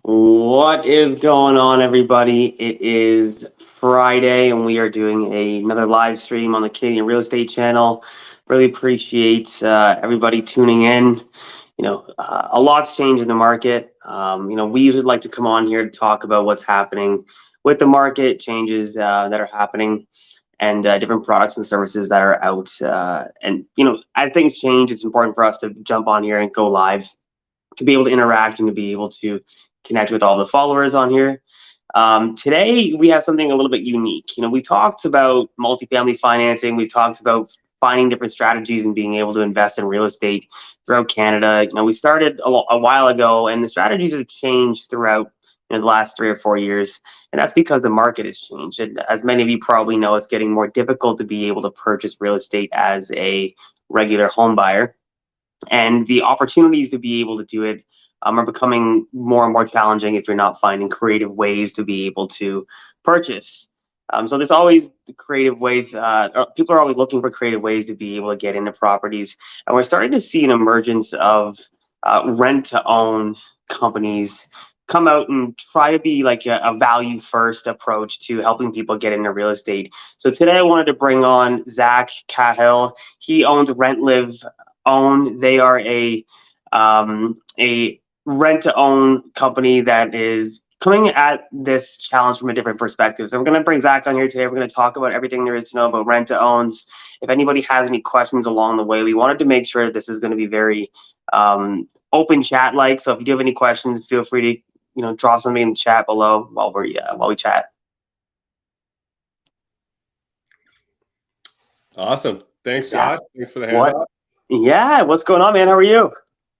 What is going on, everybody? It is Friday, and we are doing another live stream on the Canadian Real Estate Channel. Really appreciate everybody tuning in. A lot's changed in the market. We usually like to come on here to talk about what's happening with the market, changes that are happening, and different products and services that are out. As things change, it's important for us to jump on here and go live to be able to interact and to be able to connect with all the followers on here. Today, we have something a little bit unique. We talked about multifamily financing. We've talked about finding different strategies and being able to invest in real estate throughout Canada. We started a while ago, and the strategies have changed throughout the last 3 or 4 years, and that's because the market has changed. And as many of you probably know, it's getting more difficult to be able to purchase real estate as a regular home buyer, and the opportunities to be able to do it are becoming more and more challenging if you're not finding creative ways to be able to purchase. So there's always creative ways. People are always looking for creative ways to be able to get into properties, and we're starting to see an emergence of rent-to-own companies come out and try to be like a value-first approach to helping people get into real estate. So today I wanted to bring on Zach Cahill. He owns Rent Live Own. They are a rent-to-own company that is coming at this challenge from a different perspective. So we're going to bring Zach on here today. We're going to talk about everything there is to know about rent-to-owns. If anybody has any questions along the way, we wanted to make sure that this is going to be very open chat-like. So if you do have any questions, feel free to drop something in the chat below while we chat. Awesome. Thanks, Josh. Thanks for the handout. Yeah, what's going on, man? How are you?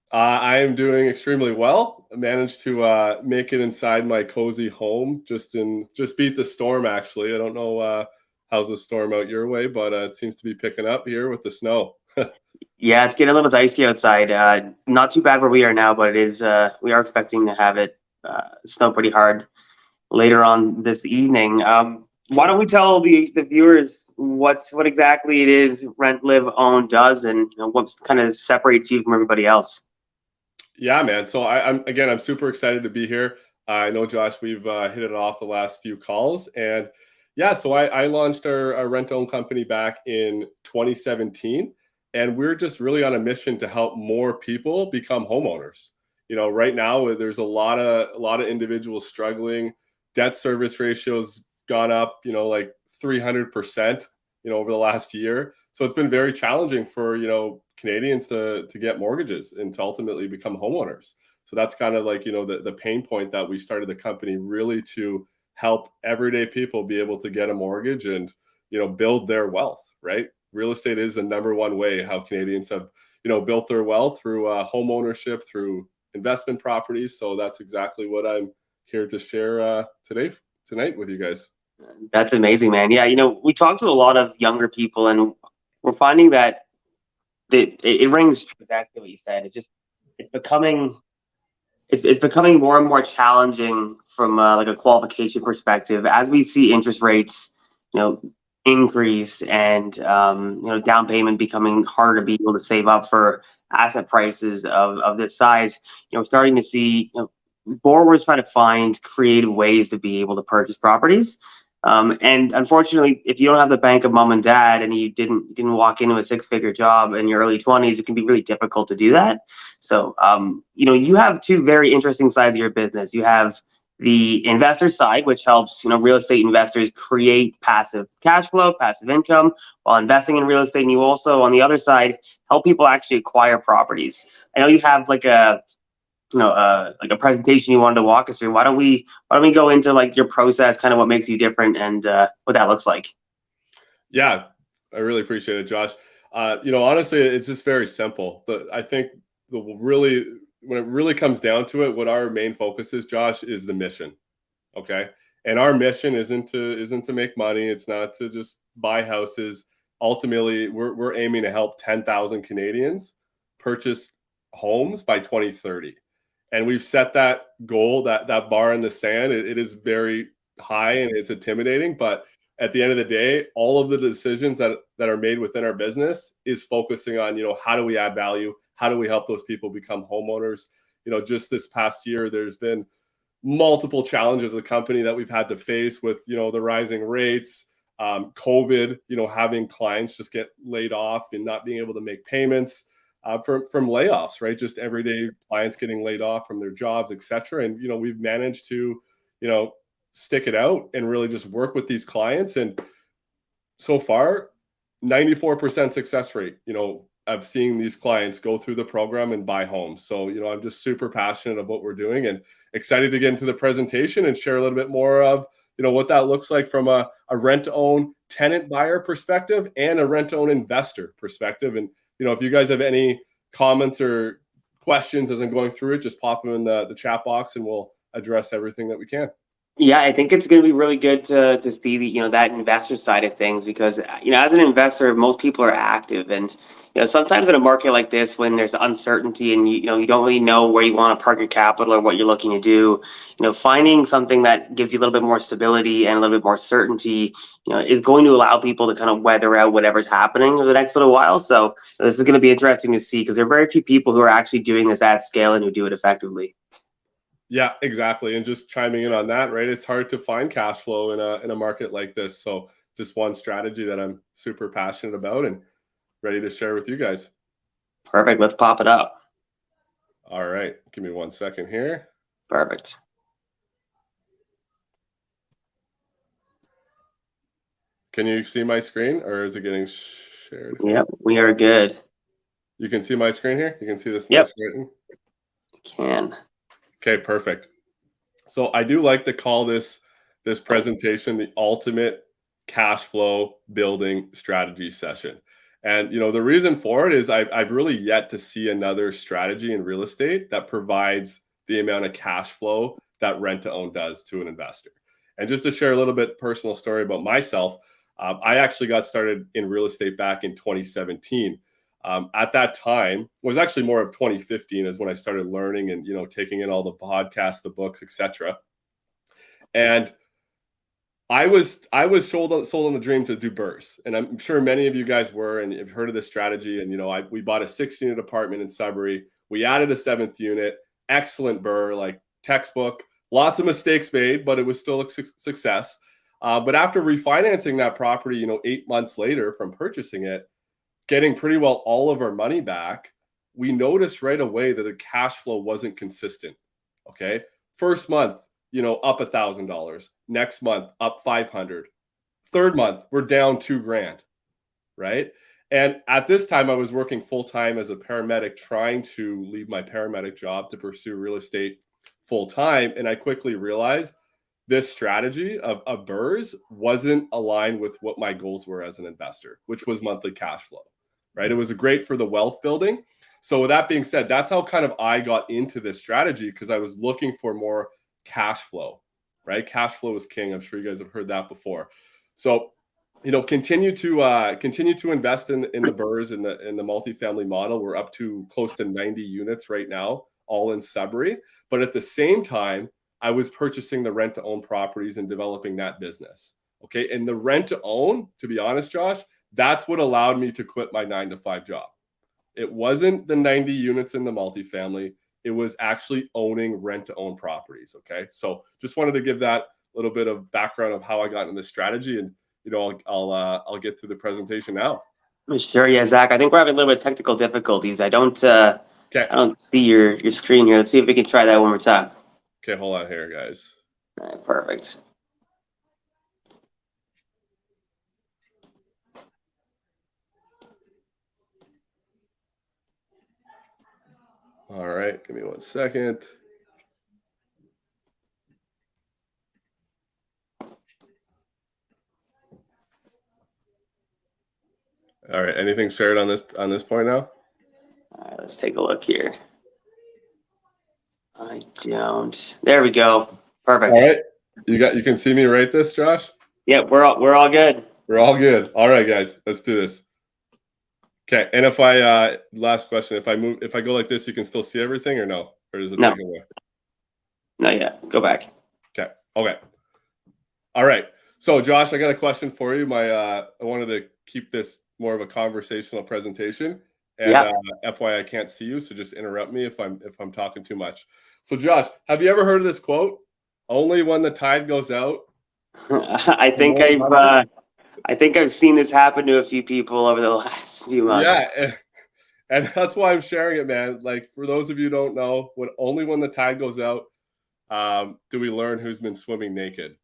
I am doing extremely well. I managed to make it inside my cozy home. Just beat the storm, actually. I don't know how's the storm out your way, but it seems to be picking up here with the snow. Yeah, it's getting a little dicey outside. Not too bad where we are now, but it is. We are expecting to have it snow pretty hard later on this evening. Why don't we tell the viewers what exactly it is Rent Live Own does, and what kind of separates you from everybody else? Yeah, man. So I'm super excited to be here. I know, Josh, we've hit it off the last few calls, and yeah, so I launched our rent-own company back in 2017, and we're just really on a mission to help more people become homeowners. Right now there's a lot of individuals struggling. Debt service ratios gone up, like 300%, over the last year. So it's been very challenging for, Canadians to get mortgages and to ultimately become homeowners. So that's kind of like, the pain point that we started the company really to help everyday people be able to get a mortgage and, build their wealth, right? Real estate is the number one way how Canadians have, built their wealth through home ownership, through investment properties. So that's exactly what I'm here to share tonight with you guys. That's amazing, man. Yeah, we talked to a lot of younger people, and we're finding that it rings true exactly what you said. It's becoming more and more challenging from like a qualification perspective as we see interest rates, increase, and down payment becoming harder to be able to save up for asset prices of this size. We're starting to see borrowers try to find creative ways to be able to purchase properties. And unfortunately, if you don't have the bank of mom and dad, and you didn't walk into a six-figure job in your early 20s, it can be really difficult to do that. So, you have two very interesting sides of your business. You have the investor side, which helps real estate investors create passive cash flow, passive income while investing in real estate. And you also, on the other side, help people actually acquire properties. I know you have like a presentation you wanted to walk us through. Why don't we go into like your process, kind of what makes you different, and what that looks like? Yeah, I really appreciate it, Josh. Honestly, it's just very simple. I think when it really comes down to it, what our main focus is, Josh, is the mission. Okay. And our mission isn't to make money. It's not to just buy houses. Ultimately, we're aiming to help 10,000 Canadians purchase homes by 2030. And we've set that goal, that bar in the sand. It is very high and it's intimidating, but at the end of the day, all of the decisions that are made within our business is focusing on, how do we add value? How do we help those people become homeowners? Just this past year, there's been multiple challenges as a company that we've had to face with, the rising rates, COVID, having clients just get laid off and not being able to make payments from layoffs, right? Just everyday clients getting laid off from their jobs, et cetera. And, we've managed to, stick it out and really just work with these clients. And so far, 94% success rate, of seeing these clients go through the program and buy homes. So, I'm just super passionate of what we're doing and excited to get into the presentation and share a little bit more of, what that looks like from a rent-to-own tenant buyer perspective and a rent-to-own investor perspective. And, if you guys have any comments or questions as I'm going through it, just pop them in the chat box and we'll address everything that we can. Yeah, I think it's going to be really good to see the that investor side of things, because as an investor, most people are active, and sometimes in a market like this, when there's uncertainty and you don't really know where you want to park your capital or what you're looking to do, finding something that gives you a little bit more stability and a little bit more certainty, is going to allow people to kind of weather out whatever's happening over the next little while. So this is going to be interesting to see, because there are very few people who are actually doing this at scale and who do it effectively. Yeah, exactly. And just chiming in on that, right? It's hard to find cash flow in a market like this. So just one strategy that I'm super passionate about and ready to share with you guys. Perfect. Let's pop it up. All right. Give me 1 second here. Perfect. Can you see my screen, or is it getting shared? Yep, we are good. You can see my screen here? You can see this? Yep. Nice written? Can. Okay, perfect. So I do like to call this presentation the ultimate cash flow building strategy session. And the reason for it is I've really yet to see another strategy in real estate that provides the amount of cash flow that rent to own does to an investor. And just to share a little bit personal story about myself, I actually got started in real estate back in 2017. At that time, it was actually more of 2015 is when I started learning and taking in all the podcasts, the books, etc. And I was sold on the dream to do BRRRRs, and I'm sure many of you guys were, and you've heard of this strategy. And we bought a 6-unit apartment in Sudbury. We added a 7th unit, excellent BRRRR, like textbook. Lots of mistakes made, but it was still a success. But after refinancing that property, 8 months later from purchasing it, getting pretty well all of our money back, we noticed right away that the cash flow wasn't consistent. Okay. First month, up $1,000. Next month, up 500. Third month, we're down $2,000. Right. And at this time, I was working full time as a paramedic, trying to leave my paramedic job to pursue real estate full time. And I quickly realized this strategy of BRRRRs wasn't aligned with what my goals were as an investor, which was monthly cash flow. Right. It was great for the wealth building. So with that being said, that's how kind of I got into this strategy, because I was looking for more cash flow, right? Cash flow is king. I'm sure you guys have heard that before. So, continue to invest in the BRRRRs in the multifamily model. We're up to close to 90 units right now, all in Sudbury. But at the same time, I was purchasing the rent to own properties and developing that business. Okay. And the rent to own, to be honest, Josh, that's what allowed me to quit my 9-to-5 job. It wasn't the 90 units in the multifamily. It was actually owning rent-to-own properties. Okay, so just wanted to give that little bit of background of how I got into this strategy, and I'll get through the presentation now. Sure, yeah, Zach. I think we're having a little bit of technical difficulties. I don't see your screen here. Let's see if we can try that one more time. Okay, hold on here, guys. All right, perfect. All right, give me 1 second. All right, anything shared on this point now? All right, let's take a look here. I don't. There we go. Perfect. All right, you can see me write this, Josh? Yep, we're all good. We're all good. All right, guys, let's do this. Okay, and if I last question, if I go like this, you can still see everything, or no? Or does it take away? No, yeah. Go back. Okay. All right. So Josh, I got a question for you. I wanted to keep this more of a conversational presentation. And FYI, I can't see you, so just interrupt me if I'm talking too much. So Josh, have you ever heard of this quote? Only when the tide goes out. I think I've seen this happen to a few people over the last few months. Yeah, and that's why I'm sharing it, man. Like, for those of you who don't know, only when the tide goes out do we learn who's been swimming naked.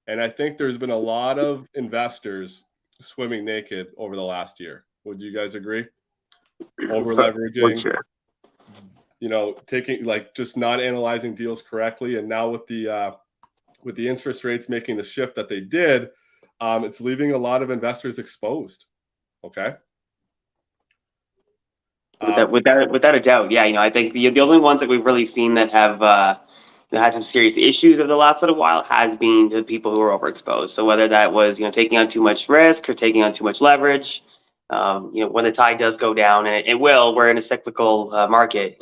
And I think there's been a lot of investors swimming naked over the last year. Would you guys agree? Over leveraging, sure. Taking, like, just not analyzing deals correctly. And now with the interest rates making the shift that they did, it's leaving a lot of investors exposed. Okay. Without a doubt, yeah. I think the only ones that we've really seen that have had some serious issues over the last little while has been the people who are overexposed. So whether that was taking on too much risk or taking on too much leverage, when the tide does go down, and it will, we're in a cyclical market.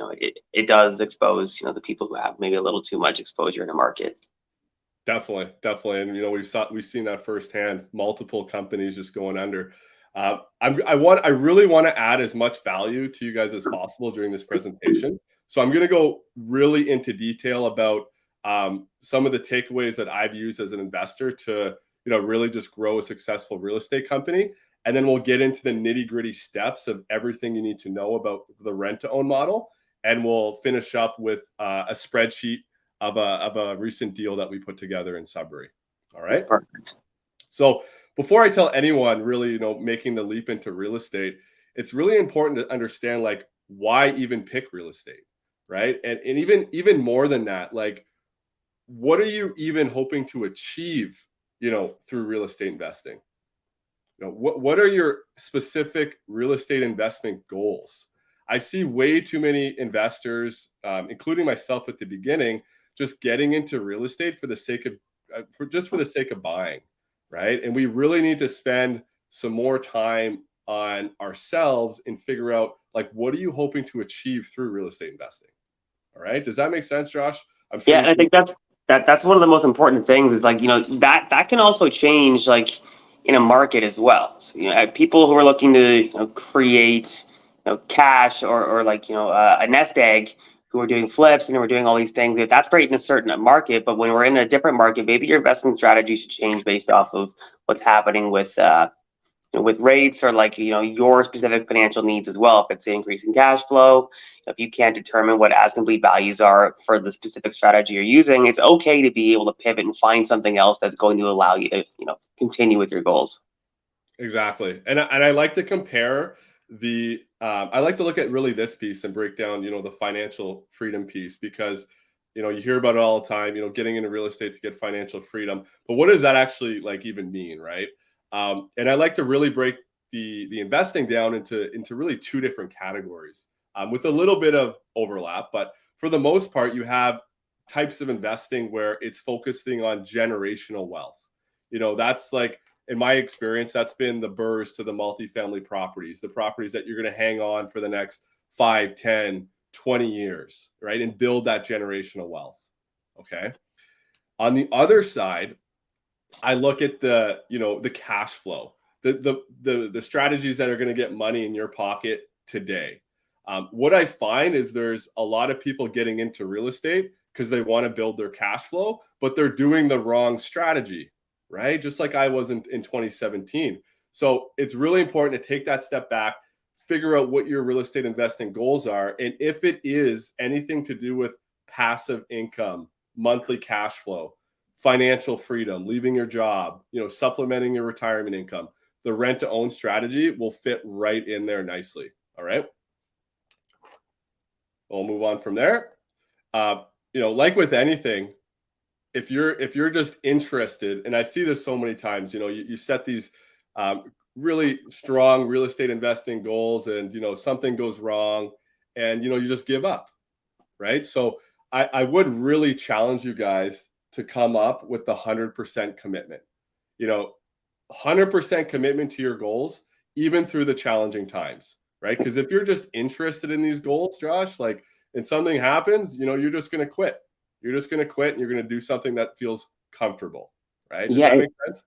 It does expose the people who have maybe a little too much exposure in a market. Definitely, and we've seen that firsthand. Multiple companies just going under. I really want to add as much value to you guys as possible during this presentation. So I'm going to go really into detail about some of the takeaways that I've used as an investor to really just grow a successful real estate company, and then we'll get into the nitty-gritty steps of everything you need to know about the rent-to-own model, and we'll finish up with a spreadsheet of a recent deal that we put together in Sudbury. All right. Perfect. So before I tell anyone really, making the leap into real estate, it's really important to understand, like, why even pick real estate, right? And even more than that, like, what are you even hoping to achieve, through real estate investing? What are your specific real estate investment goals? I see way too many investors, including myself at the beginning, just getting into real estate for the sake of buying. Right. And we really need to spend some more time on ourselves and figure out, like, what are you hoping to achieve through real estate investing? All right. Does that make sense, Josh? I'm sure. Yeah, and I think that's one of the most important things is, like, that can also change, like, in a market as well. So, people who are looking to create cash or like a nest egg, who are doing flips and we're doing all these things, that's great in a certain market. But when we're in a different market, maybe your investment strategy should change based off of what's happening with rates, or, like, your specific financial needs as well. If it's increasing cash flow, if you can't determine what as complete values are for the specific strategy you're using, it's okay to be able to pivot and find something else that's going to allow you to continue with your goals. Exactly. And I like to compare I like to look at really this piece and break down, the financial freedom piece, because, you hear about it all the time, getting into real estate to get financial freedom. But what does that actually, like, even mean, right? And I like to really break the investing down into really two different categories, with a little bit of overlap. But for the most part, you have types of investing where it's focusing on generational wealth. That's, like, in my experience, that's been the BRRRRs to the multifamily properties, the properties that you're going to hang on for the next 5, 10, 20 years, right? And build that generational wealth. Okay. On the other side, I look at the cash flow, the strategies that are going to get money in your pocket today. What I find is there's a lot of people getting into real estate because they want to build their cash flow, but they're doing the wrong strategy, right? Just like I was in 2017. So it's really important to take that step back, figure out what your real estate investing goals are. And if it is anything to do with passive income, monthly cash flow, financial freedom, leaving your job, supplementing your retirement income, the rent to own strategy will fit right in there nicely. All right. We'll move on from there. Like with anything, if you're just interested, and I see this so many times, you set these really strong real estate investing goals, and something goes wrong, and you just give up, right? So I would really challenge you guys to come up with the 100% commitment. 100% commitment to your goals, even through the challenging times, right? Because if you're just interested in these goals, Josh, like, and something happens, you're just going to quit. You're just going to quit, and you're going to do something that feels comfortable, right? Does that make sense?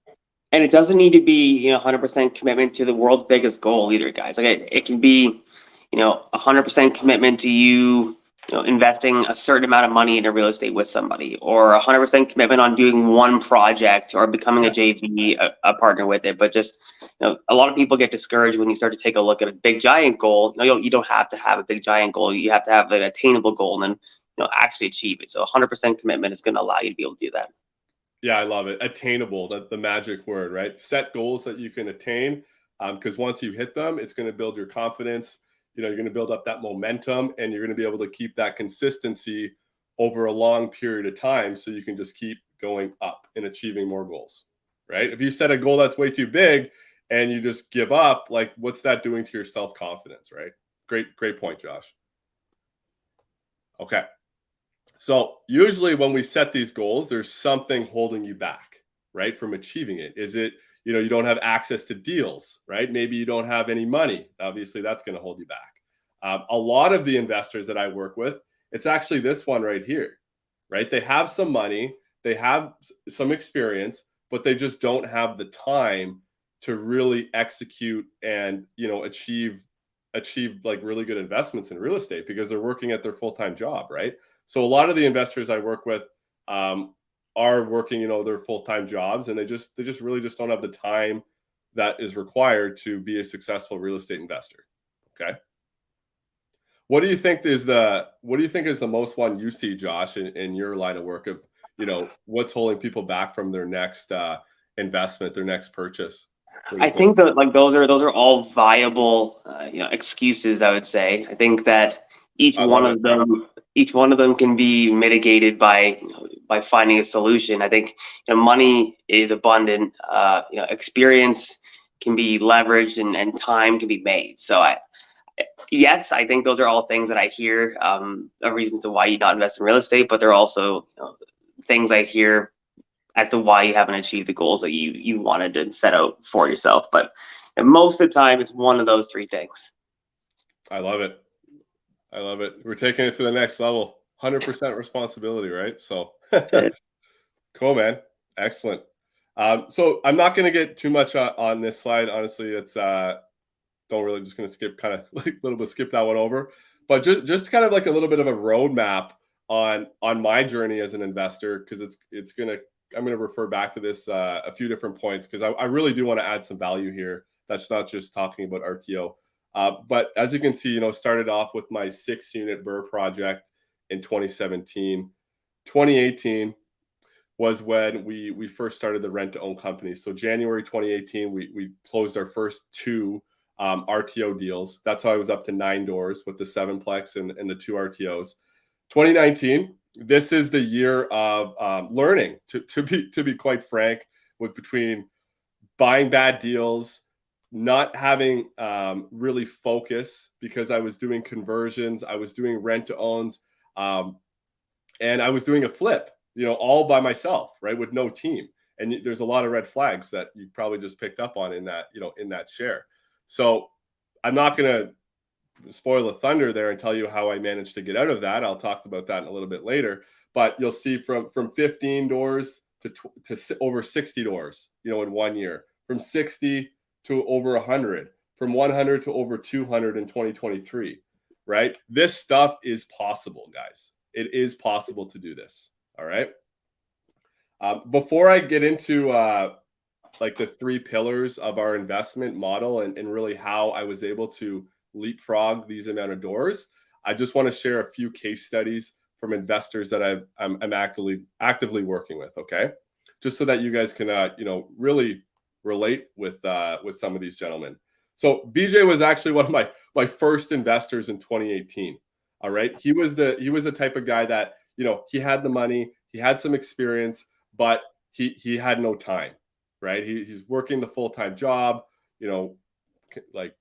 And it doesn't need to be 100% commitment to the world's biggest goal either, guys. Like, it can be 100% commitment to you investing a certain amount of money into real estate with somebody, or 100% commitment on doing one project, or becoming a JV, a partner with it. But just, a lot of people get discouraged when you start to take a look at a big giant goal. You don't have to have a big giant goal. You have to have an attainable goal and then, actually achieve it. So 100% commitment is going to allow you to be able to do that. Yeah, I love it. Attainable, the magic word, right? Set goals that you can attain, because once you hit them, it's going to build your confidence. You're going to build up that momentum, and you're going to be able to keep that consistency over a long period of time, so you can just keep going up and achieving more goals, right? If you set a goal that's way too big and you just give up, like, what's that doing to your self-confidence, right? Great point, Josh. Okay. So usually when we set these goals, there's something holding you back, right, from achieving it. Is it, you don't have access to deals, right? Maybe you don't have any money. Obviously, that's going to hold you back. A lot of the investors that I work with, it's actually this one right here, right? They have some money, they have some experience, but they just don't have the time to really execute and, achieve like really good investments in real estate, because they're working at their full-time job, right? So a lot of the investors I work with are working, their full-time jobs, and they just really just don't have the time that is required to be a successful real estate investor. Okay. What do you think is the most one you see, Josh, in your line of work of, what's holding people back from their next investment, their next purchase? I think that those are all viable, excuses, I would say. I think that each one of them can be mitigated by finding a solution. I think money is abundant. Experience can be leveraged, and time can be made. So yes, I think those are all things that I hear of reasons to why you not invest in real estate. But there are also things I hear as to why you haven't achieved the goals that you wanted to set out for yourself. But most of the time, it's one of those three things. I love it. We're taking it to the next level. 100% responsibility, right? So cool, man. Excellent. So I'm not going to get too much on this slide. Honestly, it's just going to skip that one over. But just kind of like a little bit of a roadmap on my journey as an investor, because I'm going to refer back to this a few different points, because I really do want to add some value here. That's not just talking about RTO. But as you can see, started off with my 6-unit BRRRR project in 2017. 2018 was when we first started the rent-to-own company. So January 2018, we closed our first 2 RTO deals. That's how I was up to 9 doors with the 7-plex and the 2 RTOs. 2019, this is the year of learning, to be quite frank, between buying bad deals, not having really focus, because I was doing conversions, I was doing rent-to-owns, and I was doing a flip, all by myself, right, with no team. And there's a lot of red flags that you probably just picked up on in that share. So I'm not going to spoil the thunder there and tell you how I managed to get out of that. I'll talk about that in a little bit later. But you'll see from 15 doors to over 60 doors, in 1 year, from 60 to over 100, from 100 to over 200 in 2023, right? This stuff is possible, guys. It is possible to do this. All right. Before I get into like the 3 pillars of our investment model and really how I was able to leapfrog these amount of doors, I just want to share a few case studies from investors that I'm actively working with. Okay, just so that you guys can really relate with some of these gentlemen. So BJ was actually one of my first investors in 2018. All right, he was the type of guy that he had the money, he had some experience, but he had no time. Right, he's working the full-time job, like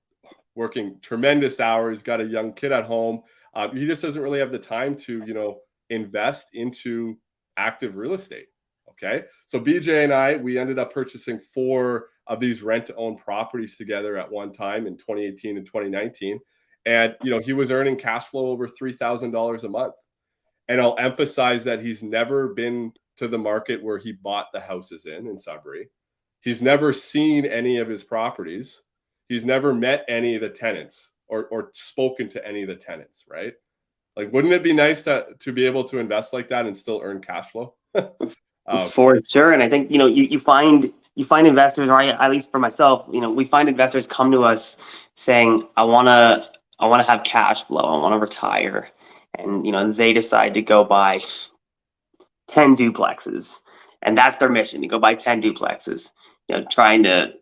working tremendous hours, got a young kid at home. He just doesn't really have the time to, invest into active real estate. Okay. So BJ and I, we ended up purchasing 4 of these rent-to-own properties together at one time in 2018 and 2019. And, he was earning cash flow over $3,000 a month. And I'll emphasize that he's never been to the market where he bought the houses in Sudbury. He's never seen any of his properties. He's never met any of the tenants or spoken to any of the tenants, right? Like, wouldn't it be nice to be able to invest like that and still earn cash flow? For sure. And I think, you find investors, or at least for myself, we find investors come to us saying, I want to have cash flow. I want to retire. And, they decide to go buy 10 duplexes, and that's their mission, to go buy 10 duplexes, trying to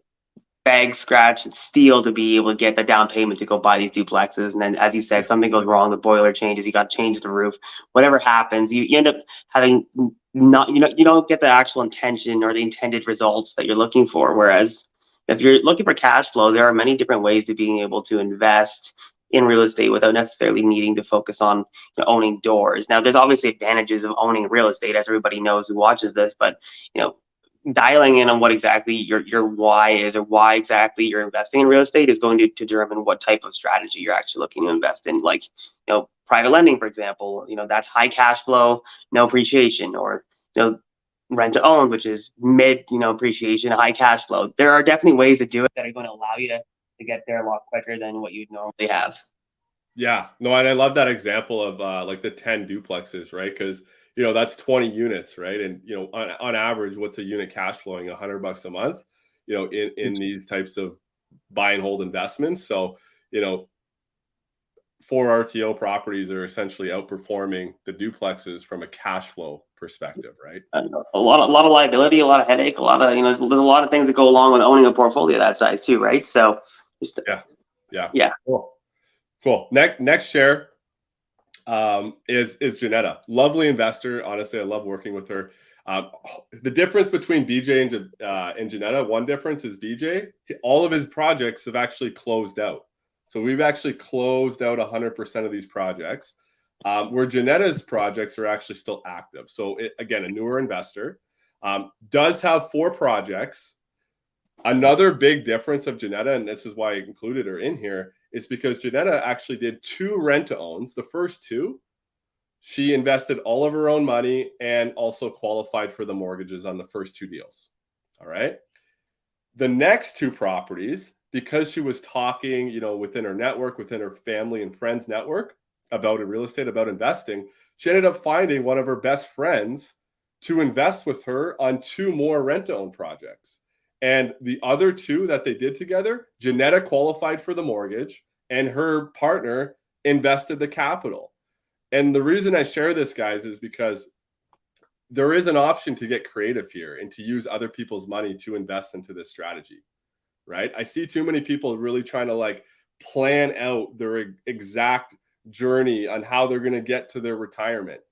beg, scratch, and steal to be able to get the down payment to go buy these duplexes. And then, as you said, something goes wrong, the boiler changes, you got to change the roof, whatever happens, you end up having not, you don't get the actual intention or the intended results that you're looking for. Whereas if you're looking for cash flow, there are many different ways to being able to invest in real estate without necessarily needing to focus on owning doors. Now, there's obviously advantages of owning real estate, as everybody knows who watches this, but dialing in on what exactly your why is, or why exactly you're investing in real estate, is going to determine what type of strategy you're actually looking to invest in. Like, private lending, for example, that's high cash flow, no appreciation, or, rent to own, which is mid, appreciation, high cash flow. There are definitely ways to do it that are going to allow you to get there a lot quicker than what you'd normally have. Yeah, no, and I love that example of like the 10 duplexes, right? Because that's 20 units, right? And on average, what's a unit cash flowing? $100 a month, in these types of buy and hold investments. So 4 RTO properties are essentially outperforming the duplexes from a cash flow perspective, right? A lot of liability, a lot of headache, a lot of there's a lot of things that go along with owning a portfolio that size too, right? So just yeah. Cool. Next share is Jeanetta. Lovely investor. Honestly, I love working with her. The difference between BJ and Jeanetta, one difference is BJ, all of his projects have actually closed out. So we've actually closed out 100% of these projects, where Janetta's projects are actually still active. So again, a newer investor, does have 4 projects. Another big difference of Jeanetta, and this is why I included her in here, is because Jeanetta actually did 2 rent-to-owns. The first 2, she invested all of her own money and also qualified for the mortgages on the first 2 deals. All right. The next 2 properties, because she was talking, within her network, within her family and friends network about real estate, about investing, she ended up finding one of her best friends to invest with her on 2 more rent-to-own projects. And the other 2 that they did together, Jeanetta qualified for the mortgage and her partner invested the capital. And the reason I share this, guys, is because there is an option to get creative here and to use other people's money to invest into this strategy, right? I see too many people really trying to plan out their exact journey on how they're going to get to their retirement.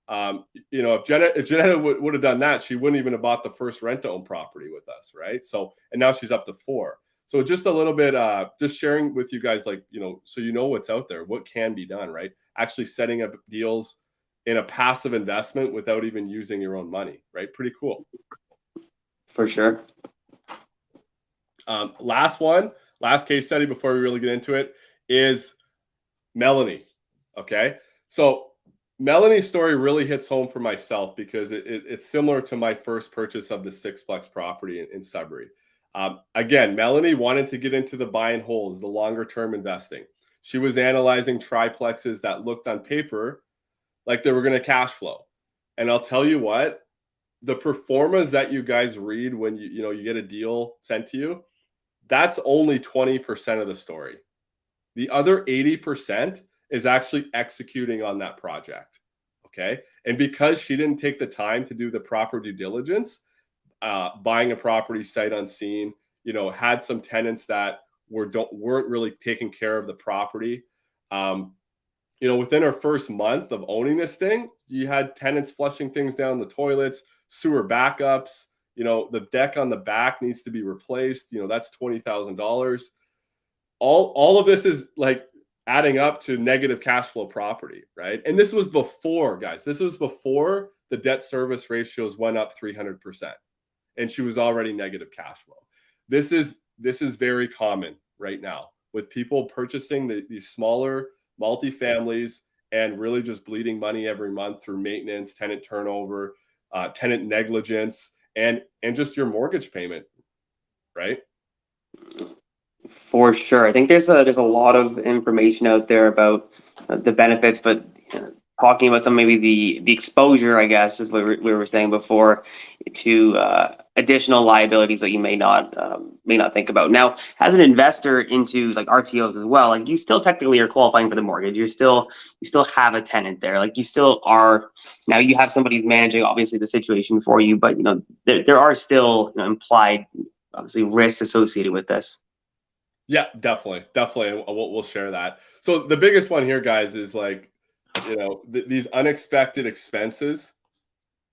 If Jeanetta would have done that, she wouldn't even have bought the first rent-to-own property with us, right? So, and now she's up to 4. So just a little bit, just sharing with you guys, so what's out there, what can be done, right? Actually setting up deals in a passive investment without even using your own money, right? Pretty cool. For sure. Last case study before we really get into it is Melanie. Okay. So Melanie's story really hits home for myself because it's similar to my first purchase of the 6-plex property in Sudbury. Again, Melanie wanted to get into the buy and holds, the longer term investing. She was analyzing triplexes that looked on paper like they were going to cash flow. And I'll tell you what, the performance that you guys read when you get a deal sent to you, that's only 20% of the story. The other 80% is actually executing on that project. Okay. And because she didn't take the time to do the proper due diligence, buying a property sight unseen, had some tenants that weren't really taking care of the property. Within our first month of owning this thing, you had tenants flushing things down the toilets, sewer backups, the deck on the back needs to be replaced. That's $20,000. All of this is adding up to negative cash flow property, right? And this was before, guys, the debt service ratios went up 300%. And she was already negative cash flow. This is very common right now with people purchasing these smaller multifamilies and really just bleeding money every month through maintenance, tenant turnover, tenant negligence, and just your mortgage payment, right? For sure. I think there's a lot of information out there about the benefits, but talking about some maybe the exposure, I guess, is what we were saying before, to additional liabilities that you may not think about. Now, as an investor into like RTOs as well, like you still technically are qualifying for the mortgage. You still have a tenant there. Like you still are. Now you have somebody who's managing obviously the situation for you, but there are still implied obviously risks associated with this. Yeah, definitely. And we'll share that. So the biggest one here, guys, is like, these unexpected expenses,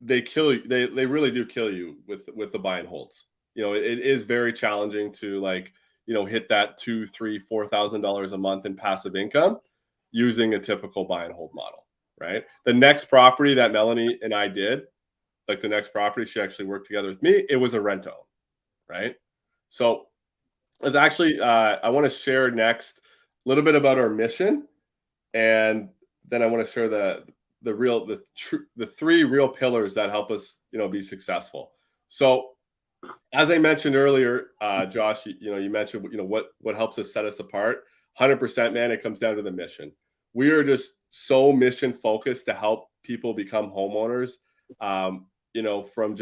they kill you. They really do kill you with the buy and holds. It is very challenging to like, hit that $2,000, $3,000, $4,000 a month in passive income using a typical buy and hold model, right? The next property that Melanie and I did, like the next property, she actually worked together with me. It was a rent-own, right? So is actually I want to share next a little bit about our mission, and then I want to share the three real pillars that help us be successful. So as I mentioned earlier, Josh, you mentioned what helps us set us apart. 100%, man, it comes down to the mission. We are just so mission focused to help people become homeowners. From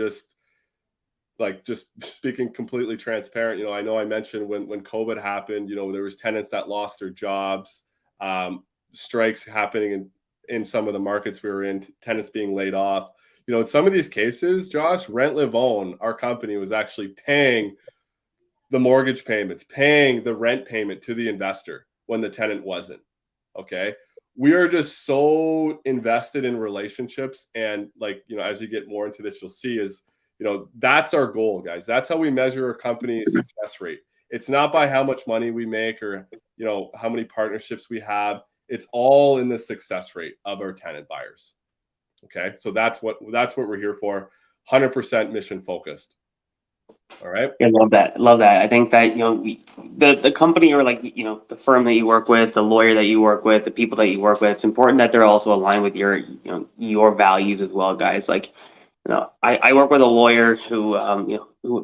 just speaking completely transparent, I know I mentioned when COVID happened, there was tenants that lost their jobs, strikes happening in some of the markets we were in, tenants being laid off. In some of these cases, Josh, Rent Live Own, our company, was actually paying the mortgage payments, paying the rent payment to the investor when the tenant wasn't. Okay. We are just so invested in relationships. And as you get more into this, you'll see is, that's our goal, guys. That's how we measure a company's success rate. It's not by how much money we make or, how many partnerships we have. It's all in the success rate of our tenant buyers. Okay. So that's what we're here for. 100% mission focused. All right. I love that. I think that, the company or the firm that you work with, the lawyer that you work with, the people that you work with, it's important that they're also aligned with your values as well, guys. I work with a lawyer who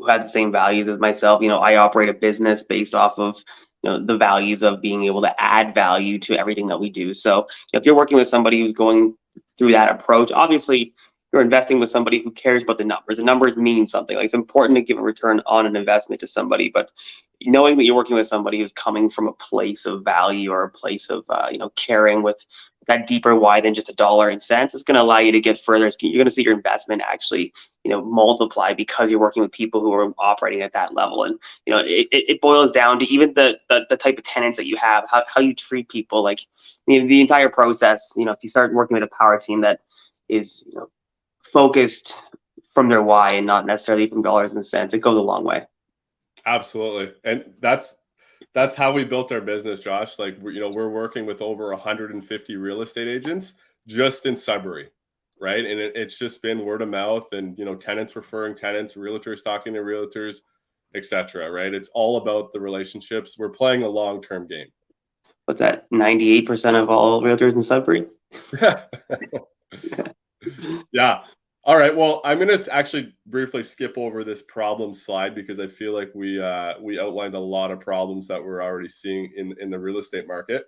has the same values as myself. I operate a business based off of, the values of being able to add value to everything that we do. So if you're working with somebody who's going through that approach, obviously you're investing with somebody who cares about the numbers. The numbers mean something. Like it's important to give a return on an investment to somebody, but knowing that you're working with somebody who's coming from a place of value or a place of caring with that deeper why than just a dollar and cents, is going to allow you to get further. You're going to see your investment actually multiply because you're working with people who are operating at that level. And it boils down to even the type of tenants that you have, how you treat people, like the entire process. If you start working with a power team that is focused from their why and not necessarily from dollars and cents, it goes a long way. Absolutely. And that's how we built our business, Josh. Like we're working with over 150 real estate agents just in Sudbury, right? And it's just been word of mouth and tenants referring tenants, realtors talking to realtors, etc. Right? It's all about the relationships. We're playing a long-term game. What's that? 98% of all realtors in Sudbury? Yeah. All right. Well, I'm going to actually briefly skip over this problem slide because I feel like we outlined a lot of problems that we're already seeing in the real estate market.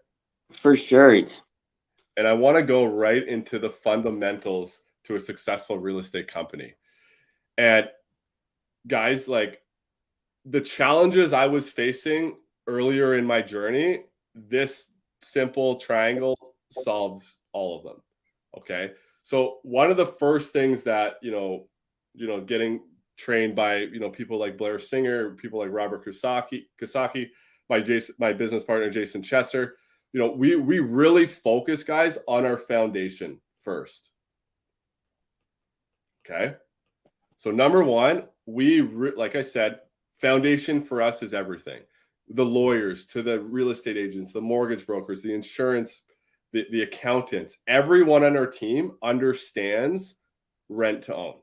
For sure. And I want to go right into the fundamentals to a successful real estate company. And guys, like the challenges I was facing earlier in my journey, this simple triangle solves all of them. Okay. So one of the first things that, getting trained by, people like Blair Singer, people like Robert Kiyosaki, my business partner, Jason Chesser, we really focus, guys, on our foundation first. Okay. So number one, like I said, foundation for us is everything. The lawyers to the real estate agents, the mortgage brokers, the insurance, the accountants, everyone on our team understands rent to own.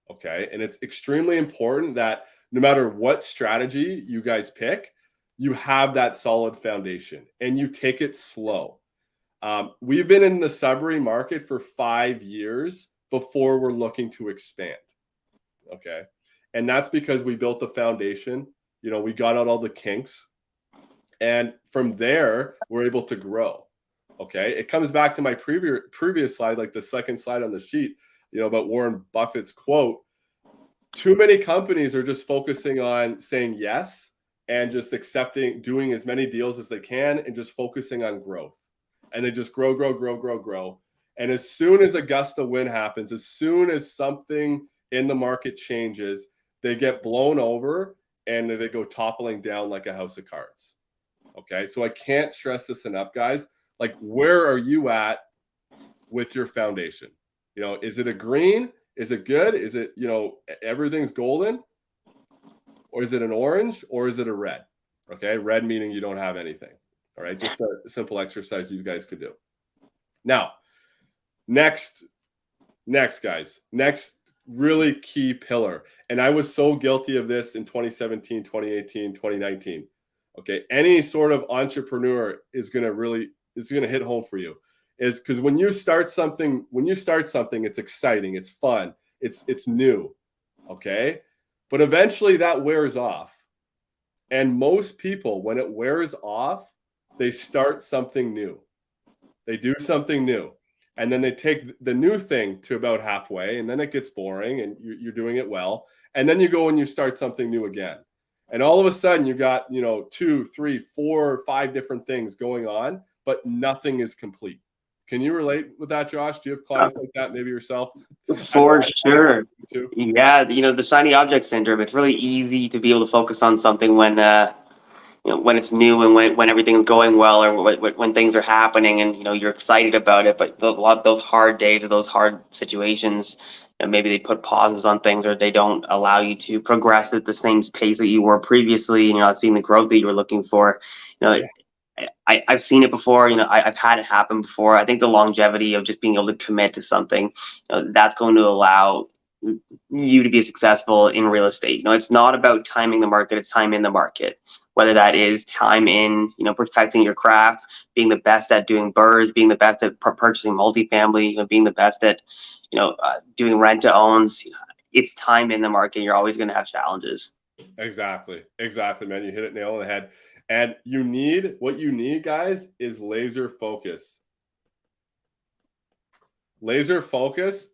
Okay. And it's extremely important that no matter what strategy you guys pick, you have that solid foundation and you take it slow. We've been in the Sudbury market for 5 years before we're looking to expand. Okay. And that's because we built the foundation. We got out all the kinks. And from there, we're able to grow. Okay. It comes back to my previous slide, like the second slide on the sheet, about Warren Buffett's quote. Too many companies are just focusing on saying yes and just accepting, doing as many deals as they can and just focusing on growth. And they just grow. And as soon as a gust of wind happens, as soon as something in the market changes, they get blown over and they go toppling down like a house of cards. Okay. So I can't stress this enough, guys. Like, where are you at with your foundation? Is it a green? Is it good? Is it, everything's golden? Or is it an orange? Or is it a red? Okay. Red meaning you don't have anything. All right. Just a simple exercise you guys could do. Now, next, guys, next really key pillar. And I was so guilty of this in 2017, 2018, 2019. Okay. Any sort of entrepreneur is going to hit home for you, is because when you start something, it's exciting, it's fun, it's new. Okay. But eventually that wears off. And most people, when it wears off, they start something new. They do something new. And then they take the new thing to about halfway, and then it gets boring and you're doing it well. And then you go and you start something new again. And all of a sudden you got, 2, 3, 4, 5 different things going on, but nothing is complete. Can you relate with that, Josh? Do you have clients like that, maybe yourself? For sure. Yeah, the shiny object syndrome. It's really easy to be able to focus on something when when it's new and when everything's going well, or when things are happening and you're excited about it. But a lot of those hard days or those hard situations, maybe they put pauses on things, or they don't allow you to progress at the same pace that you were previously, and you're not seeing the growth that you were looking for. I've seen it before. I've had it happen before. I think the longevity of just being able to commit to something, that's going to allow you to be successful in real estate. It's not about timing the market, it's time in the market. Whether that is time in, perfecting your craft, being the best at doing BRRRRs, being the best at purchasing multifamily, being the best at, doing rent to owns. It's time in the market. You're always going to have challenges. Exactly, man. You hit it nail on the head. And what you need, guys, is laser focus. Laser focus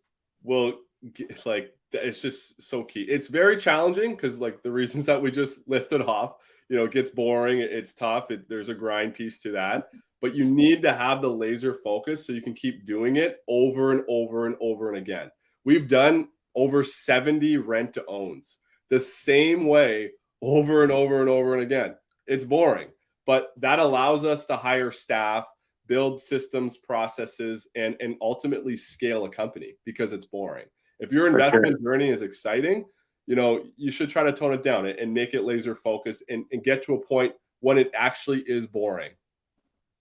it's just so key. It's very challenging because the reasons that we just listed off, it gets boring. It's tough. There's a grind piece to that, but you need to have the laser focus so you can keep doing it over and over and over and again. We've done over 70 rent to owns the same way over and over and over and again. It's boring, but that allows us to hire staff, build systems, processes, and ultimately scale a company because it's boring. If your investment journey is exciting, you should try to tone it down and make it laser focused and get to a point when it actually is boring.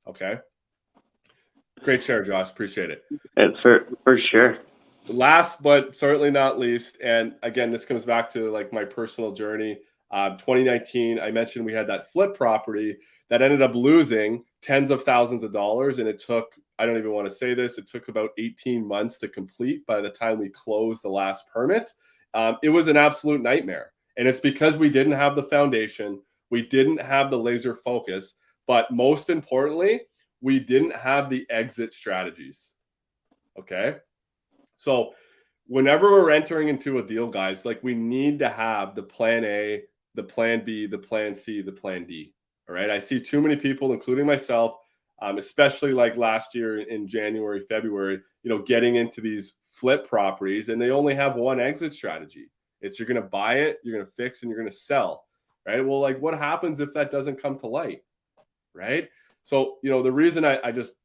Okay. Great share, Josh. Appreciate it. For sure. Last, but certainly not least, and again, this comes back to my personal journey. 2019, I mentioned we had that flip property that ended up losing tens of thousands of dollars. And it took, I don't even want to say this, it took about 18 months to complete by the time we closed the last permit. It was an absolute nightmare. And it's because we didn't have the foundation. We didn't have the laser focus. But most importantly, we didn't have the exit strategies. Okay. So whenever we're entering into a deal, guys, we need to have the plan A, the plan B, the plan C, the plan D. All right. I see too many people, including myself, especially last year in January, February, getting into these flip properties, and they only have one exit strategy. It's you're going to buy it, you're going to fix, and you're going to sell. Right. Well, what happens if that doesn't come to light? Right. So, the reason I just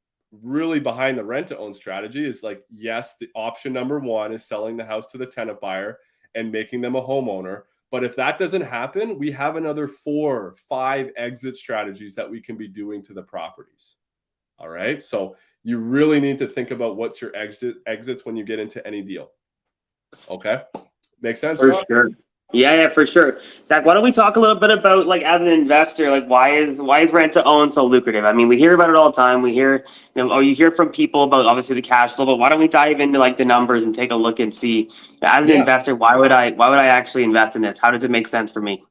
really behind the rent to own strategy is yes, the option number one is selling the house to the tenant buyer and making them a homeowner. But if that doesn't happen, we have another 4 or 5 exit strategies that we can be doing to the properties. All right. So you really need to think about what's your exits when you get into any deal. Okay. Make sense? For sure. Yeah, for sure. Zach, why don't we talk a little bit about as an investor, why is rent to own so lucrative? I mean, we hear about it all the time. We hear, you hear from people about obviously the cash flow, but why don't we dive into the numbers and take a look and see, as an investor, why would I actually invest in this? How does it make sense for me?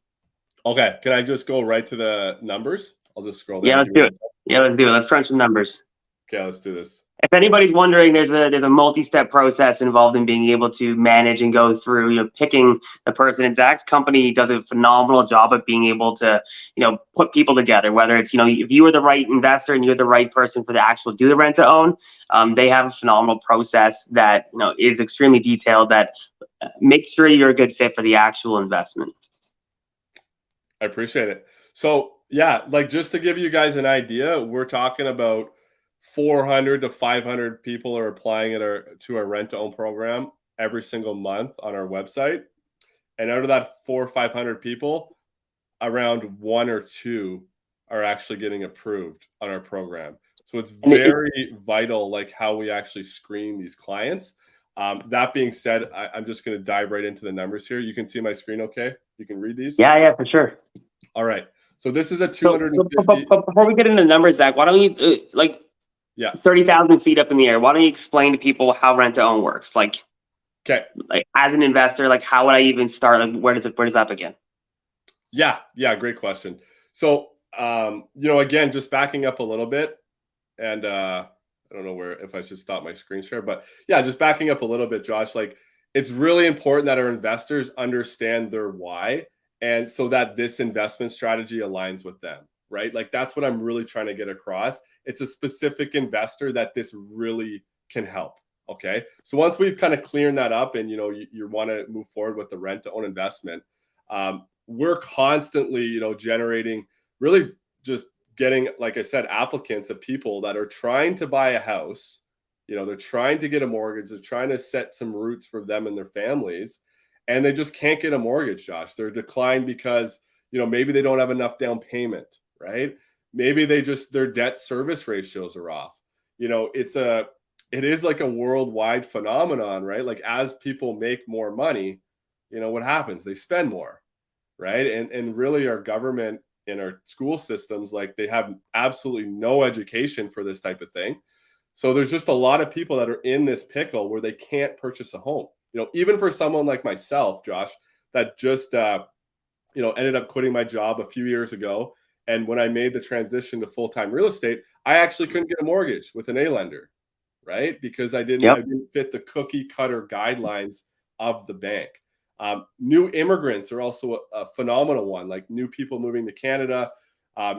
Okay. Can I just go right to the numbers? I'll just scroll down. Yeah, let's do it. Yeah, let's do it. Let's crunch some numbers. Okay, let's do this. If anybody's wondering, there's a multi-step process involved in being able to manage and go through, picking the person. And Zach's company does a phenomenal job of being able to, put people together. Whether it's, if you are the right investor and you're the right person for the actual do the rent to own, they have a phenomenal process that is extremely detailed that makes sure you're a good fit for the actual investment. I appreciate it. So yeah, like just to give you guys an idea, we're talking about 400 to 500 people are applying to our rent to own program every single month on our website. And out of that 400 or 500 people, around 1 or 2 are actually getting approved on our program. So it's very vital, like how we actually screen these clients. That being said, I'm just going to dive right into the numbers here. You can see my screen, okay? You can read these? Yeah, for sure. All right. So this is a 250. But before we get into the numbers, Zach, why don't you 30,000 feet up in the air? Why don't you explain to people how rent to own works? Like as an investor, like how would I even start? Like where does that begin? Yeah, great question. So again, just backing up a little bit, and I don't know if I should stop my screen share, but yeah, just backing up a little bit, Josh. Like it's really important that our investors understand their why, and so that this investment strategy aligns with them, right? Like that's what I'm really trying to get across. It's a specific investor that this really can help. Okay. So once we've kind of cleared that up and, you want to move forward with the rent to own investment, we're constantly, generating, really just getting, like I said, applicants of people that are trying to buy a house. They're trying to get a mortgage. They're trying to set some roots for them and their families. And they just can't get a mortgage, Josh. They're declined because, maybe they don't have enough down payment, right? Maybe their debt service ratios are off. It is like a worldwide phenomenon, right? Like as people make more money, what happens? They spend more, right? And really our government and our school systems, like they have absolutely no education for this type of thing. So there's just a lot of people that are in this pickle where they can't purchase a home. Even for someone like myself, Josh, that just, ended up quitting my job a few years ago. And when I made the transition to full-time real estate, I actually couldn't get a mortgage with an A lender, right? Because I didn't fit the cookie cutter guidelines of the bank. New immigrants are also a phenomenal one, like new people moving to Canada,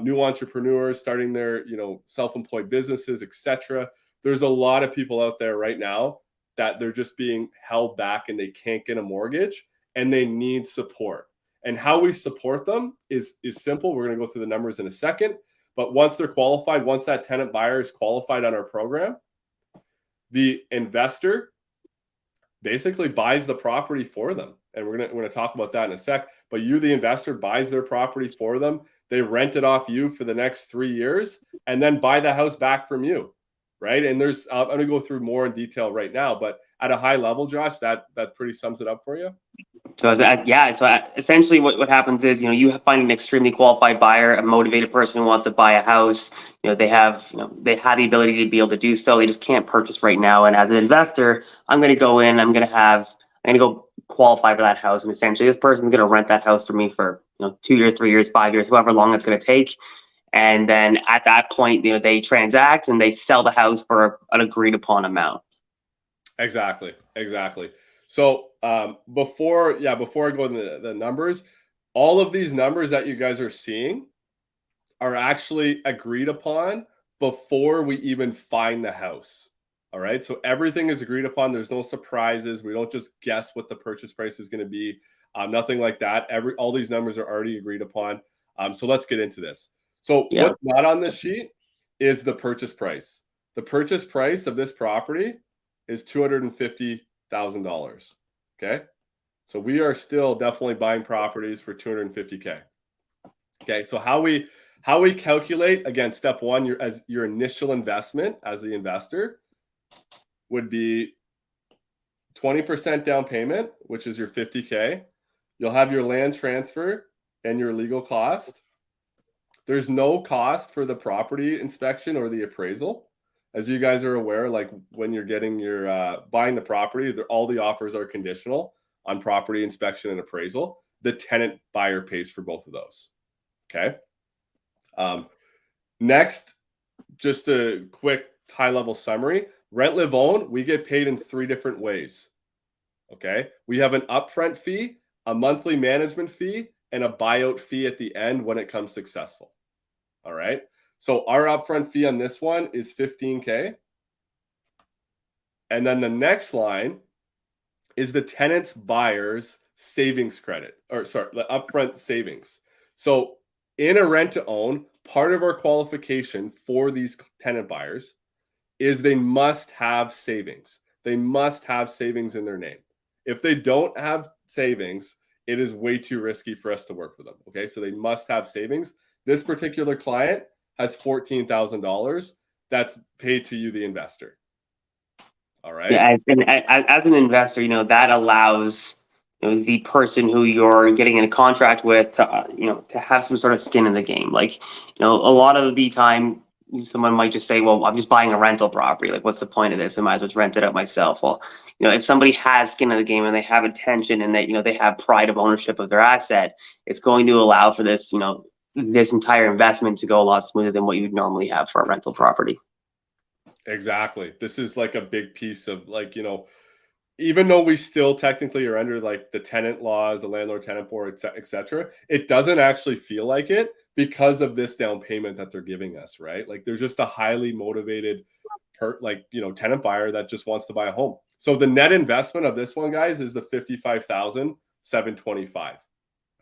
new entrepreneurs starting their, self-employed businesses, etc. There's a lot of people out there right now that they're just being held back and they can't get a mortgage and they need support. And how we support them is simple. We're going to go through the numbers in a second. But once they're qualified, once that tenant buyer is qualified on our program, the investor basically buys the property for them. And we're going to talk about that in a sec. But the investor, buys their property for them. They rent it off you for the next 3 years and then buy the house back from you, right? And I'm going to go through more in detail right now. But at a high level, Josh, that pretty sums it up for you. So essentially what happens is, you find an extremely qualified buyer, a motivated person who wants to buy a house. They have the ability to be able to do so. They just can't purchase right now. And as an investor, I'm going to go in, I'm going to go qualify for that house. And essentially this person's going to rent that house for me for, 2 years, 3 years, 5 years, however long it's going to take. And then at that point, they transact and they sell the house for an agreed upon amount. Exactly. So before I go into the numbers, all of these numbers that you guys are seeing are actually agreed upon before we even find the house. All right. So everything is agreed upon. There's no surprises. We don't just guess what the purchase price is going to be. Nothing like that. All these numbers are already agreed upon. So let's get into this. So what's not on this sheet is the purchase price. The purchase price of this property is $250,000. Okay. So we are still definitely buying properties for $250K. Okay. So how we calculate, again, step one, your initial investment as the investor would be 20% down payment, which is your $50K. You'll have your land transfer and your legal cost. There's no cost for the property inspection or the appraisal. As you guys are aware, like when you're getting your buying the property, all the offers are conditional on property inspection and appraisal. The tenant buyer pays for both of those. Okay. Next, just a quick high-level summary. Rent, live, own, we get paid in 3 different ways. Okay. We have an upfront fee, a monthly management fee, and a buyout fee at the end when it comes successful. All right. So our upfront fee on this one is $15K. And then the next line is the tenant's buyer's savings credit, or sorry, the upfront savings. So in a rent to own, part of our qualification for these tenant buyers is they must have savings. They must have savings in their name. If they don't have savings, it is way too risky for us to work with them. Okay, so they must have savings. This particular client has $14,000 that's paid to you, the investor. All right. Yeah, as an investor, you know, that allows, you know, the person who you're getting in a contract with to, you know, to have some sort of skin in the game. Like, you know, a lot of the time, someone might just say, well, I'm just buying a rental property. Like, what's the point of this? I might as well just rent it out myself. Well, you know, if somebody has skin in the game and they have attention and that, you know, they have pride of ownership of their asset, it's going to allow for this, you know, this entire investment to go a lot smoother than what you'd normally have for a rental property. Exactly. This is like a big piece of, like, you know, even though we still technically are under like the tenant laws, the landlord tenant board, et cetera, it doesn't actually feel like it because of this down payment that they're giving us, right? Like, they're just a highly motivated tenant buyer that just wants to buy a home. So the net investment of this one, guys, is the $55,725.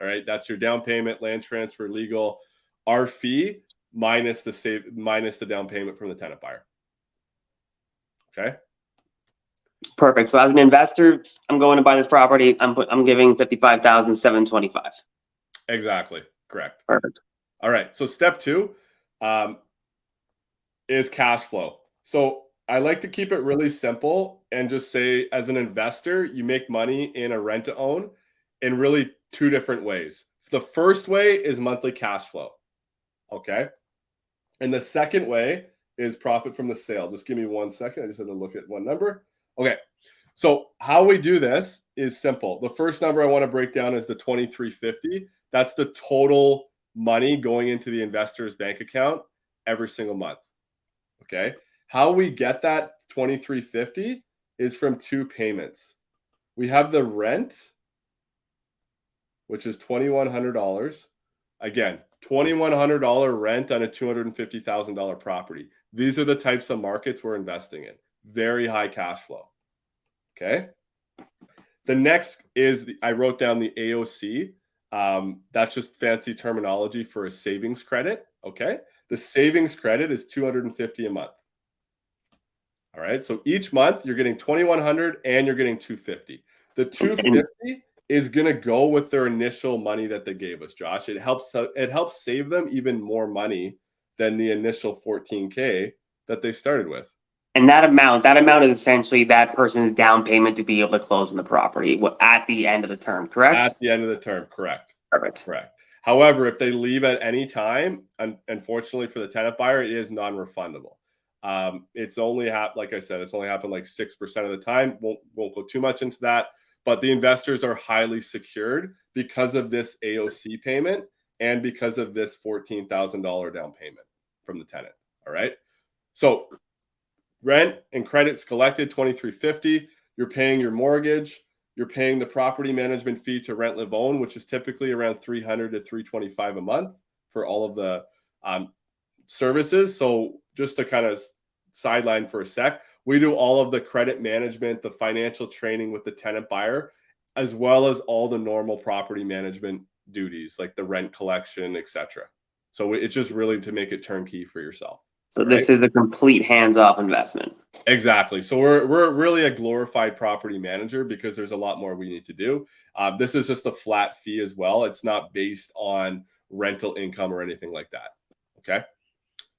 All right, that's your down payment, land transfer, legal, our fee minus the down payment from the tenant buyer. Okay. Perfect. So as an investor, I'm going to buy this property. I'm giving $55,725. Exactly. Correct. Perfect. All right. So step 2 is cash flow. So I like to keep it really simple and just say, as an investor, you make money in a rent to own in really 2 different ways. The first way is monthly cash flow. Okay. And the second way is profit from the sale. Just give me 1 second. I just had to look at one number. Okay. So how we do this is simple. The first number I want to break down is the $2,350. That's the total money going into the investor's bank account every single month. Okay. How we get that $2,350 is from 2 payments. We have the rent, which is $2,100. Again, $2,100 rent on a $250,000 property. These are the types of markets we're investing in. Very high cash flow. Okay. The next is I wrote down the AOC. That's just fancy terminology for a savings credit. Okay. The savings credit is $250 a month. All right. So each month you're getting $2,100 and you're getting $250. The $250 is going to go with their initial money that they gave us, Josh. It helps save them even more money than the initial $14K that they started with. And that amount is essentially that person's down payment to be able to close on the property at the end of the term, correct? At the end of the term, correct. Perfect. Correct. However, if they leave at any time, unfortunately for the tenant buyer, it is non-refundable. It's only like I said, it's only happened like 6% of the time. Won't go too much into that, but the investors are highly secured because of this AOC payment and because of this $14,000 down payment from the tenant. All right. So rent and credits collected $2,350. You're paying your mortgage. You're paying the property management fee to rent, live, own, which is typically around $300 to $325 a month for all of the services. So just to kind of sideline for a sec, we do all of the credit management, the financial training with the tenant buyer, as well as all the normal property management duties like the rent collection, etc. So it's just really to make it turnkey for yourself. So this is a complete hands-off investment. Exactly. So we're really a glorified property manager because there's a lot more we need to do. This is just a flat fee as well. It's not based on rental income or anything like that. Okay.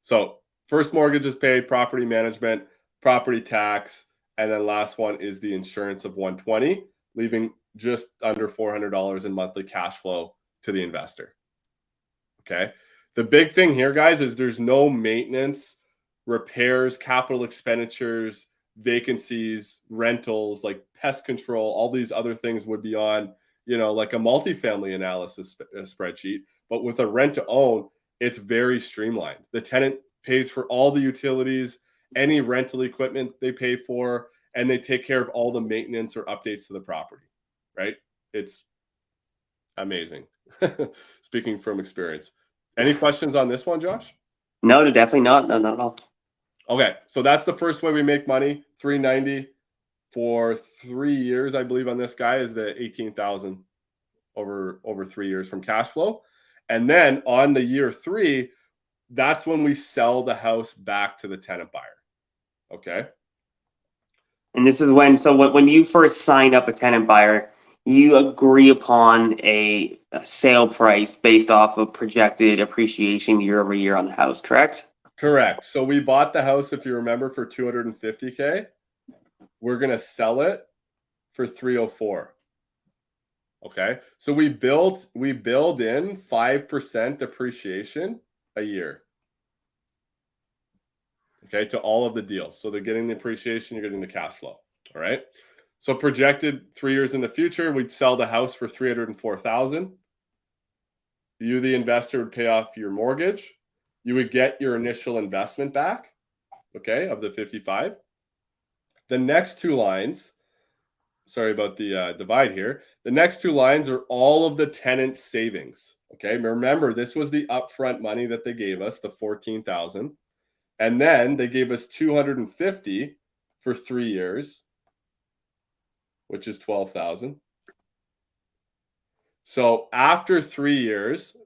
So first mortgage is paid, property management, property tax, and then last one is the insurance of $120, leaving just under $400 in monthly cash flow to the investor. Okay. The big thing here, guys, is there's no maintenance, repairs, capital expenditures, vacancies, rentals, like pest control. All these other things would be on, like a multifamily analysis spreadsheet. But with a rent to own, it's very streamlined. The tenant pays for all the utilities, any rental equipment they pay for, and they take care of all the maintenance or updates to the property, right? It's amazing. Speaking from experience. Any questions on this one, Josh? No, definitely not. No, not at all. Okay, so that's the first way we make money. $390 for 3 years, I believe, on this guy is the $18,000 over 3 years from cash flow. And then on the year 3, that's when we sell the house back to the tenant buyer. Okay. And this is when you first sign up a tenant buyer, you agree upon a sale price based off of projected appreciation year over year on the house, correct? Correct. So we bought the house, if you remember, for $250K. We're going to sell it for $304. Okay. So we build in 5% appreciation a year. Okay, to all of the deals. So they're getting the appreciation, you're getting the cash flow. All right. So projected 3 years in the future, we'd sell the house for $304,000. You, the investor, would pay off your mortgage. You would get your initial investment back, okay, of the 55. The next two lines, sorry about the divide here. The next two lines are all of the tenant savings. Okay, remember this was the upfront money that they gave us, the $14,000. And then they gave us $250 for 3 years, which is $12,000. So after 3 years,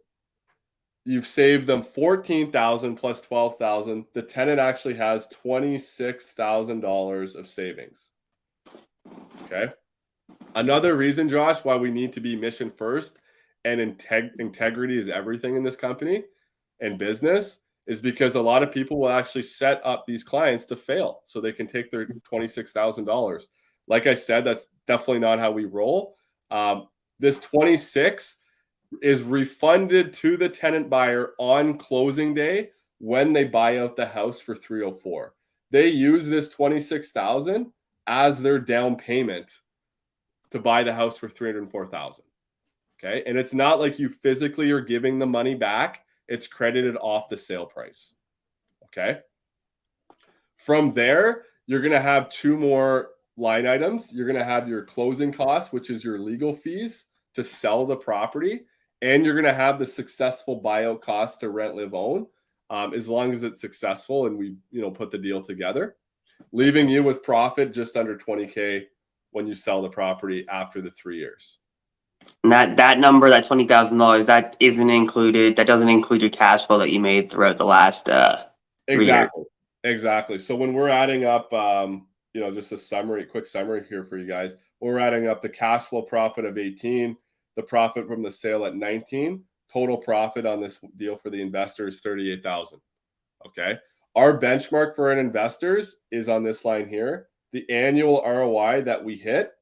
you've saved them $14,000 plus $12,000. The tenant actually has $26,000 of savings. Okay. Another reason, Josh, why we need to be mission first and integrity is everything in this company and business is because a lot of people will actually set up these clients to fail so they can take their $26,000. Like I said, that's definitely not how we roll. This 26 is refunded to the tenant buyer on closing day when they buy out the house for $304. They use this $26,000 as their down payment to buy the house for $304,000. Okay. And it's not like you physically are giving the money back. It's credited off the sale price. Okay. From there, you're going to have two more line items. You're going to have your closing costs, which is your legal fees to sell the property. And you're going to have the successful buyout costs to rent, live, own, as long as it's successful and we, put the deal together, leaving you with profit just under $20K when you sell the property after the 3 years. And that number, that $20,000, that isn't included. That doesn't include your cash flow that you made throughout the last 3 years. Exactly. So when we're adding up, just a quick summary here for you guys. We're adding up the cash flow profit of 18, the profit from the sale at 19, total profit on this deal for the investor is 38,000. Okay. Our benchmark for our investors is on this line here. The annual ROI that we hit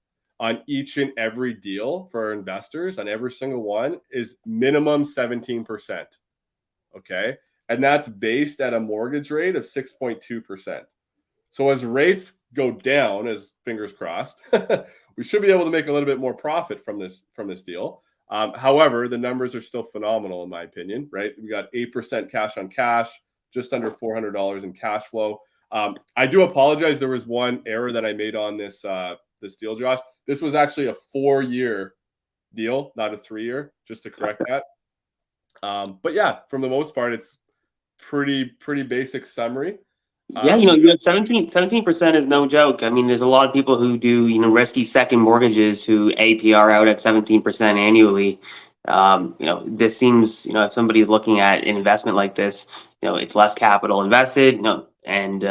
on each and every deal for our investors on every single one is minimum 17%. Okay. And that's based at a mortgage rate of 6.2%. So as rates go down, as fingers crossed, we should be able to make a little bit more profit from this deal. However, the numbers are still phenomenal in my opinion, right? We got 8% cash on cash, just under $400 in cash flow. I do apologize. There was one error that I made on this deal, Josh. This was actually a 4-year deal, not a 3-year, just to correct that. But yeah, from the most part, it's pretty basic summary. Yeah, 17% is no joke. I mean, there's a lot of people who do, risky second mortgages who APR out at 17% annually. This seems, if somebody's looking at an investment like this, it's less capital invested, and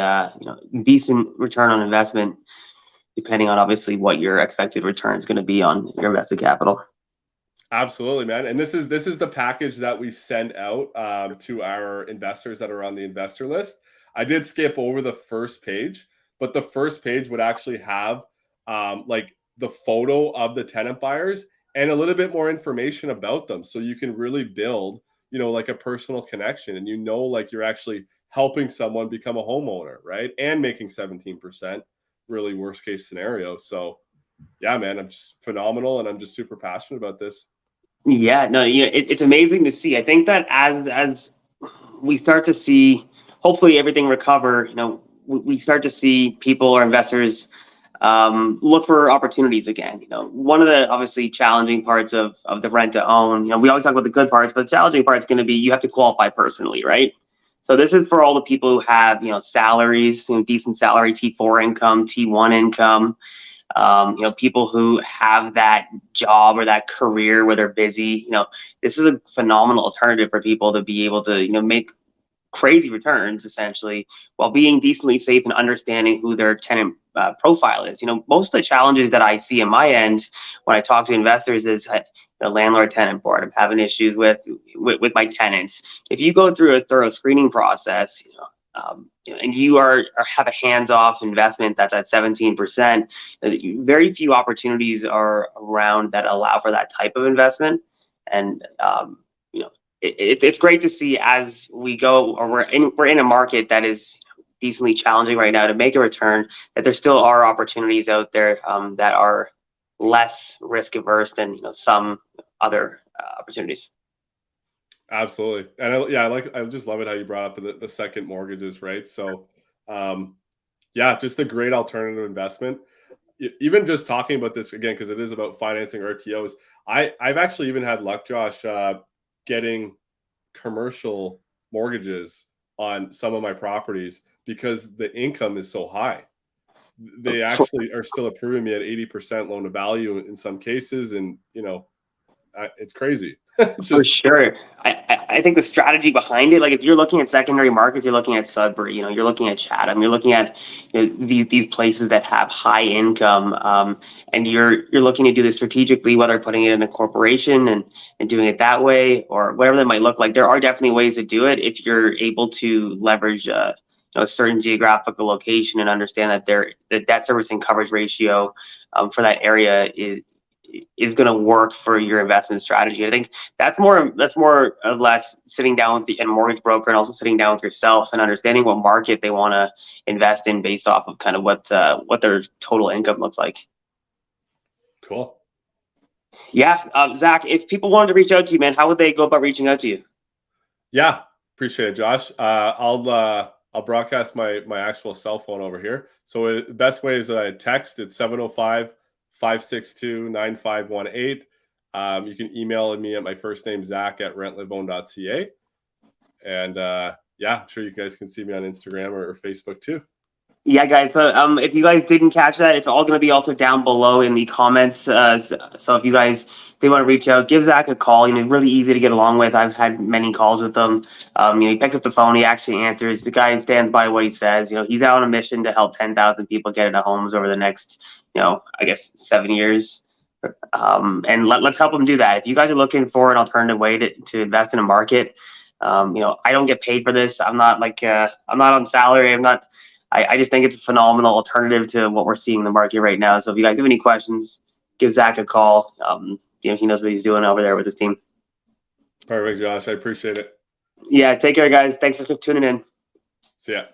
decent return on investment, depending on obviously what your expected return is going to be on your invested capital. Absolutely, man. And this is the package that we send out to our investors that are on the investor list. I did skip over the first page, but the first page would actually have like the photo of the tenant buyers and a little bit more information about them. So you can really build, like a personal connection and like you're actually helping someone become a homeowner, right? And making 17%, really worst case scenario. So yeah, man, I'm just phenomenal and I'm just super passionate about this. Yeah, no, it's amazing to see. I think that as we start to see, hopefully everything recover, we start to see people or investors look for opportunities again. One of the obviously challenging parts of the rent to own, we always talk about the good parts, but the challenging part is going to be you have to qualify personally, right? So this is for all the people who have, salaries, decent salary, T4 income, T1 income, people who have that job or that career where they're busy. This is a phenomenal alternative for people to be able to, make crazy returns essentially while being decently safe and understanding who their tenant profile is. Most of the challenges that I see in my end when I talk to investors is the landlord tenant board. I'm having issues with my tenants. If you go through a thorough screening process, and you have a hands-off investment that's at 17%, very few opportunities are around that allow for that type of investment. And it's great to see as we go, or we're in a market that is decently challenging right now to make a return, that there still are opportunities out there that are less risk averse than some other opportunities. Absolutely. And I just love it how you brought up the second mortgages, right? So just a great alternative investment. Even just talking about this again, because it is about financing RTOs, I've actually even had luck, Josh, getting commercial mortgages on some of my properties because the income is so high. They actually are still approving me at 80% loan to value in some cases, and it's crazy. For sure. I think the strategy behind it, like if you're looking at secondary markets, you're looking at Sudbury, you're looking at Chatham, you're looking at these places that have high income, and you're looking to do this strategically, whether putting it in a corporation and doing it that way or whatever that might look like. There are definitely ways to do it if you're able to leverage a certain geographical location and understand that the debt servicing coverage ratio for that area is going to work for your investment strategy. I think that's more or less sitting down with the mortgage broker and also sitting down with yourself and understanding what market they want to invest in based off of kind of what their total income looks like. Cool. Yeah, Zach, if people wanted to reach out to you, man, how would they go about reaching out to you? Yeah, appreciate it, Josh. I'll broadcast my actual cell phone over here. So the best way is text. It's 705-562-9518. You can email me at my first name, Zach, at rentlivenown.ca. And I'm sure you guys can see me on Instagram or Facebook too. Yeah, guys. So if you guys didn't catch that, it's all going to be also down below in the comments. So if you guys want to reach out, give Zach a call. Really easy to get along with. I've had many calls with him. He picks up the phone. He actually answers. The guy stands by what he says. He's out on a mission to help 10,000 people get into homes over the next, I guess 7 years. And let's help him do that. If you guys are looking for an alternative way to invest in a market, I don't get paid for this. I'm not I'm not on salary. I just think it's a phenomenal alternative to what we're seeing in the market right now. So if you guys have any questions, give Zach a call. He knows what he's doing over there with his team. Perfect, Josh. I appreciate it. Yeah, take care, guys. Thanks for tuning in. See ya.